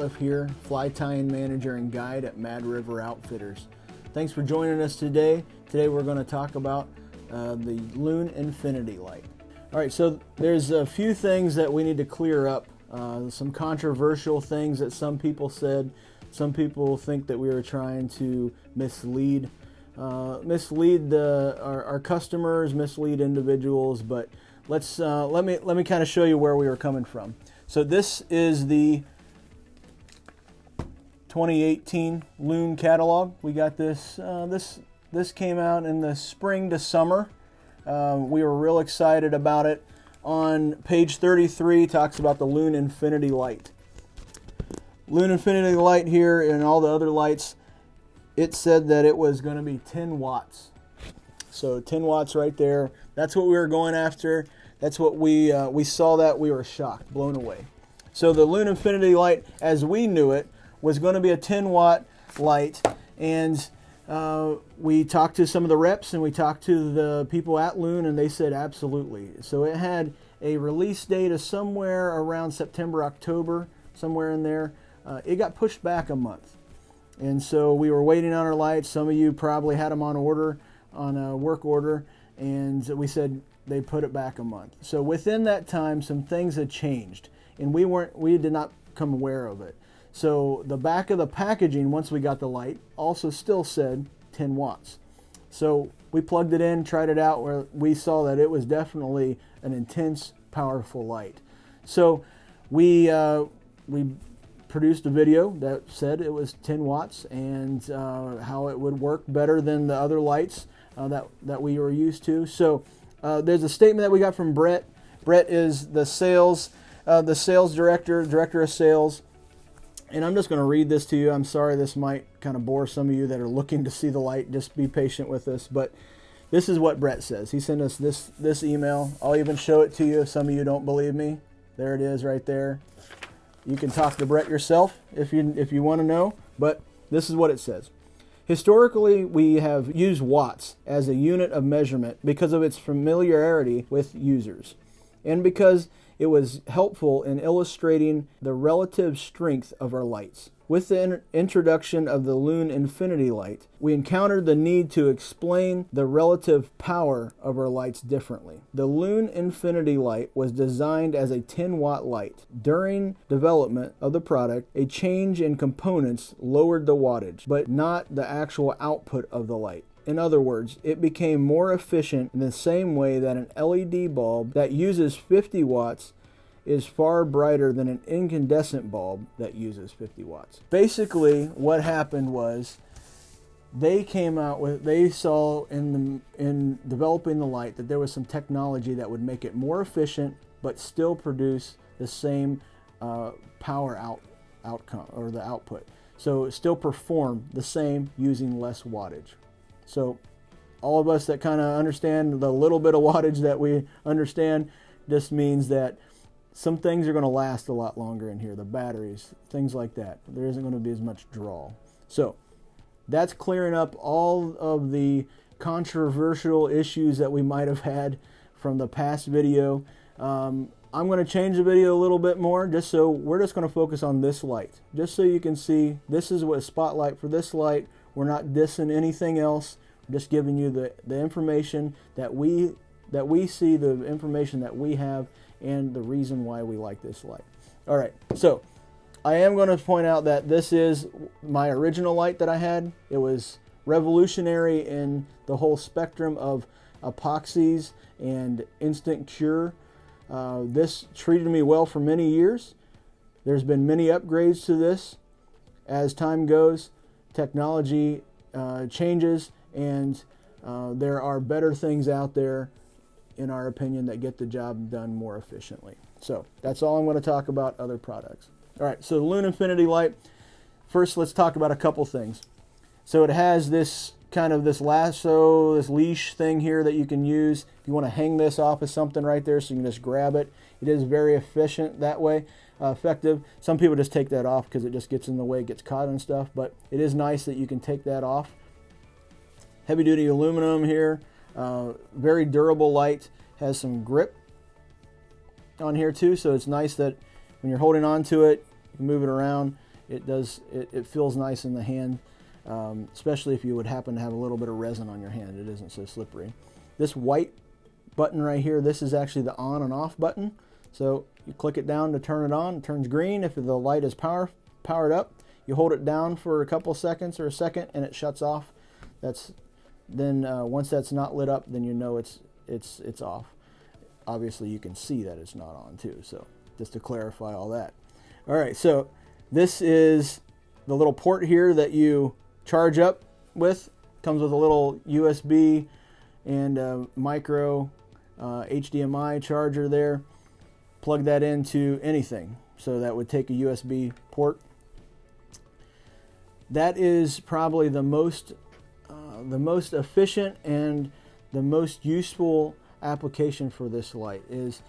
Ratliff here, fly tying manager and guide at Mad River Outfitters. Thanks for joining us today. Today we're going to talk about the Loon Infiniti Light. Alright, so there's a few things that we need to clear up. Some controversial things that some people said. Some people think that we were trying to mislead our customers, mislead individuals, but let me kind of show you where we were coming from. So this is the 2018 Loon catalog. We got this. This came out in the spring to summer. We were real excited about it. On page 33 talks about the Loon Infiniti Light. Loon Infiniti Light here and all the other lights, it said that it was going to be 10 watts. So 10 watts right there. That's what we were going after. That's what we saw that. We were shocked, blown away. So the Loon Infiniti Light, as we knew it, was going to be a 10 watt light. And we talked to some of the reps and we talked to the people at Loon, and they said absolutely. So it had a release date of somewhere around September, October, somewhere in there. It got pushed back a month. And so we were waiting on our lights. Some of you probably had them on order, on a work order, and we said they put it back a month. So within that time, some things had changed, and we did not become aware of it. So the back of the packaging, once we got the light, also still said 10 watts. So we plugged it in, tried it out, where we saw that it was definitely an intense, powerful light. So we produced a video that said it was 10 watts and how it would work better than the other lights that we were used to. So there's a statement that we got from Brett. Brett is the sales director of sales. And I'm just going to read this to you. I'm sorry this might kind of bore some of you that are looking to see the light. Just be patient with us. But this is what Brett says. He sent us this email. I'll even show it to you if some of you don't believe me. There it is right there. You can talk to Brett yourself if you want to know. But this is what it says. Historically, we have used watts as a unit of measurement because of its familiarity with users, and because it was helpful in illustrating the relative strength of our lights. With the introduction of the Loon Infiniti Light, we encountered the need to explain the relative power of our lights differently. The Loon Infiniti Light was designed as a 10-watt light. During development of the product, a change in components lowered the wattage, but not the actual output of the light. In other words, it became more efficient in the same way that an LED bulb that uses 50 watts is far brighter than an incandescent bulb that uses 50 watts. Basically, what happened was they saw in developing the light that there was some technology that would make it more efficient but still produce the same power outcome or the output. So it still performed the same using less wattage. So all of us that kind of understand the little bit of wattage that we understand just means that some things are going to last a lot longer in here. The batteries, things like that. There isn't going to be as much draw. So that's clearing up all of the controversial issues that we might have had from the past video. I'm going to change the video a little bit more we're just going to focus on this light. Just so you can see this is what a spotlight for this light. We're not dissing anything else. We're just giving you the information that we see, the information that we have, and the reason why we like this light. All right, so I am going to point out that this is my original light that I had. It was revolutionary in the whole spectrum of epoxies and instant cure. This treated me well for many years. There's been many upgrades to this as time goes. Technology changes, and there are better things out there, in our opinion, that get the job done more efficiently. So that's all I'm going to talk about other products. All right, so the Loon Infiniti Light. First, let's talk about a couple things. So it has this kind of this lasso, this leash thing here that you can use if you want to hang this off of something right there, so you can just grab it. It is very efficient that way, effective. Some people just take that off because it just gets in the way, gets caught and stuff, but it is nice that you can take that off. Heavy duty aluminum here. Very durable light, has some grip on here too, so it's nice that when you're holding on to it, you can move it around. It feels nice in the hand, especially if you would happen to have a little bit of resin on your hand. It isn't so slippery. This white button right here, this is actually the on and off button. So you click it down to turn it on. It turns green if the light is powered up. You hold it down for a couple seconds or a second and it shuts off. Once that's not lit up, then you know it's off. Obviously you can see that it's not on too, so just to clarify all that. All right, so this is the little port here that you charge up with. Comes with a little USB and micro HDMI charger there. Plug that into anything, so that would take a USB port. That is probably the most efficient and the most useful application for this light. Is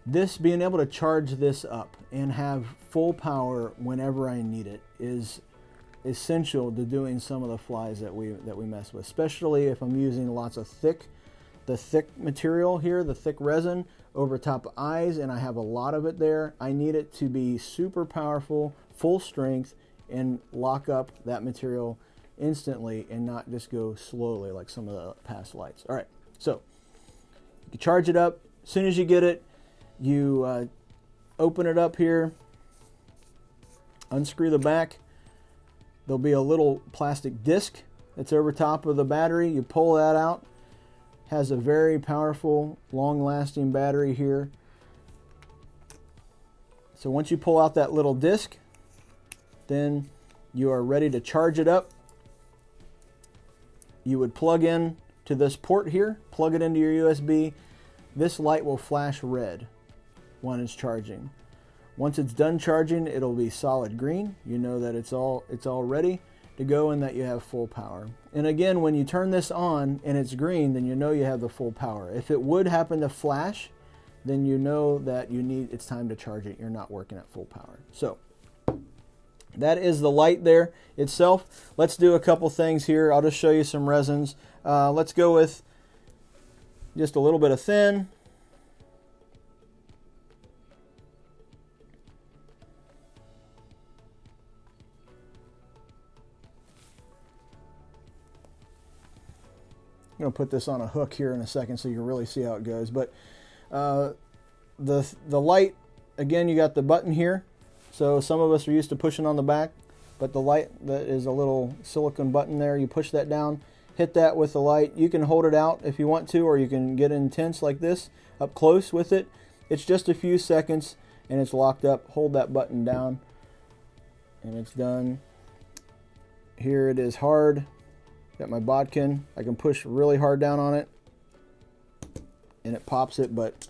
this being able to charge this up and have full power whenever I need it is essential to doing some of the flies that we mess with, especially if I'm using lots of the thick material here, the thick resin over top of eyes, and I have a lot of it there. I need it to be super powerful, full strength, and lock up that material instantly and not just go slowly like some of the past lights. All right, so you charge it up. As soon as you get it, you open it up here, unscrew the back. There'll be a little plastic disc that's over top of the battery. You pull that out. Has a very powerful, long-lasting battery here. So once you pull out that little disc, then you are ready to charge it up. You would plug in to this port here, plug it into your USB. This light will flash red when it's charging. Once it's done charging, it'll be solid green. You know that it's all ready to go and that you have full power. And again, when you turn this on and it's green, then you know you have the full power. If it would happen to flash, then you know that it's time to charge it. You're not working at full power. So that is the light there itself. Let's do a couple things here. I'll just show you some resins. Let's go with just a little bit of thin. I'm going to put this on a hook here in a second so you can really see how it goes. But the light, again, you got the button here. So some of us are used to pushing on the back, but the light, that is a little silicone button there. You push that down, hit that with the light. You can hold it out if you want to, or you can get intense like this, up close with it. It's just a few seconds and it's locked up. Hold that button down and it's done. Here it is hard. Got my bodkin. I can push really hard down on it and it pops it, but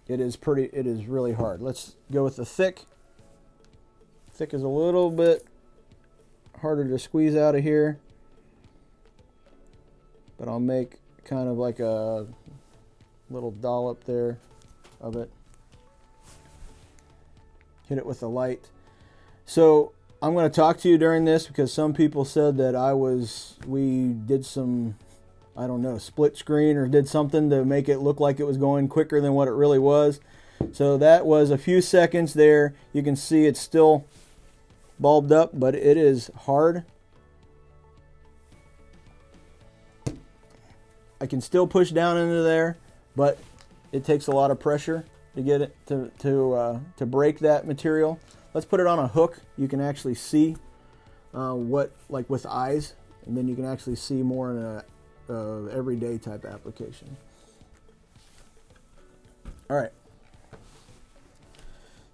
it is really hard. Let's go with the thick. Thick is a little bit harder to squeeze out of here, but I'll make kind of like a little dollop there of it. Hit it with the light. So I'm going to talk to you during this because some people said that we did some, I don't know, split screen or did something to make it look like it was going quicker than what it really was. So that was a few seconds there. You can see it's still bulbed up, but it is hard. I can still push down into there, but it takes a lot of pressure to get it to break that material. Let's put it on a hook. You can actually see like with eyes, and then you can actually see more in a everyday type application. All right.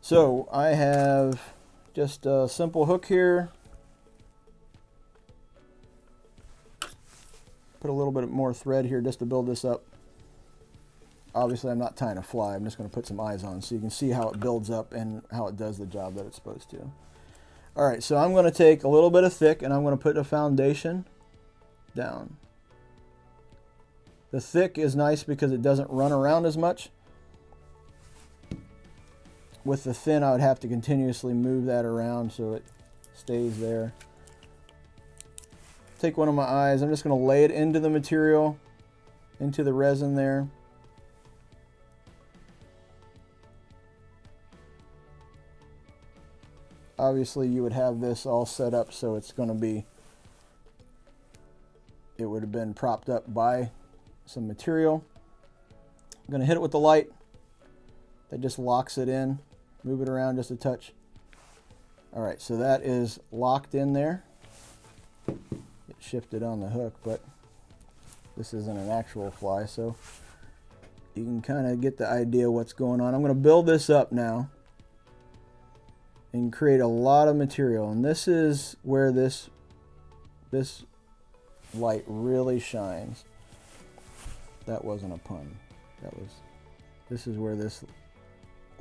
So I have just a simple hook here. Put a little bit more thread here just to build this up. Obviously, I'm not tying a fly. I'm just going to put some eyes on so you can see how it builds up and how it does the job that it's supposed to. All right, so I'm going to take a little bit of thick and I'm going to put a foundation down. The thick is nice because it doesn't run around as much. With the thin, I would have to continuously move that around so it stays there. Take one of my eyes. I'm just going to lay it into the material, into the resin there. obviously you would have this all set up so it's going to be, it would have been propped up by some material. I'm going to hit it with the light. That just locks it in. Move it around just a touch. All right, so that is locked in there. It shifted on the hook, but this isn't an actual fly, so you can kind of get the idea what's going on. I'm going to build this up now and create a lot of material, and this is where this light really shines. That wasn't a pun. This is where this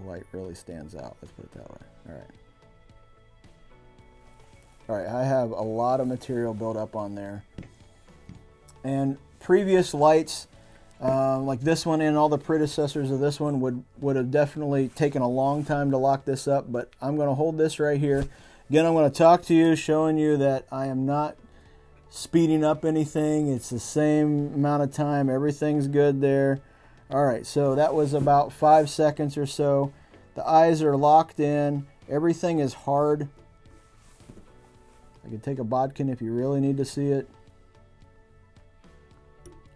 light really stands out. Let's put it that way. All right, I have a lot of material built up on there, and previous lights like this one and all the predecessors of this one would have definitely taken a long time to lock this up, but I'm going to hold this right here. Again, I'm going to talk to you, showing you that I am not speeding up anything. It's the same amount of time. Everything's good there. All right, so that was about 5 seconds or so. The eyes are locked in. Everything is hard. I can take a bodkin if you really need to see it.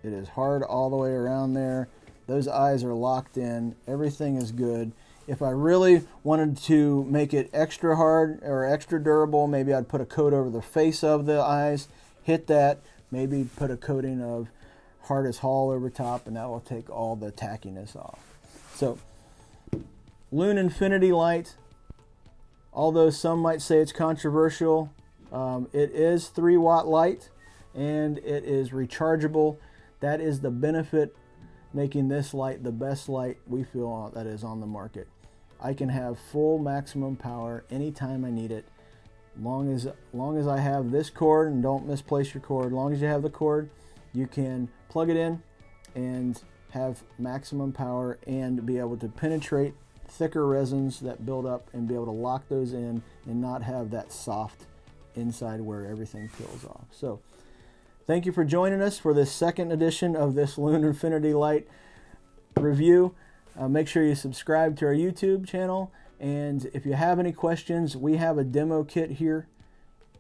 It is hard all the way around there. Those eyes are locked in. Everything is good. If I really wanted to make it extra hard or extra durable, maybe I'd put a coat over the face of the eyes, hit that, maybe put a coating of hard as Hall over top, and that will take all the tackiness off. So, Loon Infiniti Light, although some might say it's controversial, it is 3-watt light, and it is rechargeable. That is the benefit, making this light the best light we feel that is on the market. I can have full maximum power anytime I need it. Long as I have this cord, and don't misplace your cord, as long as you have the cord, you can plug it in and have maximum power and be able to penetrate thicker resins that build up and be able to lock those in and not have that soft inside where everything peels off. So thank you for joining us for this second edition of this Loon Infiniti Light review. Make sure you subscribe to our YouTube channel, and if you have any questions, we have a demo kit here.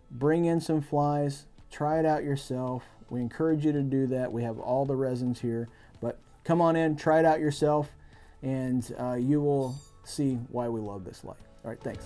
Bring in some flies, try it out yourself. We encourage you to do that. We have all the resins here, but come on in, try it out yourself, and you will see why we love this light. All right, thanks.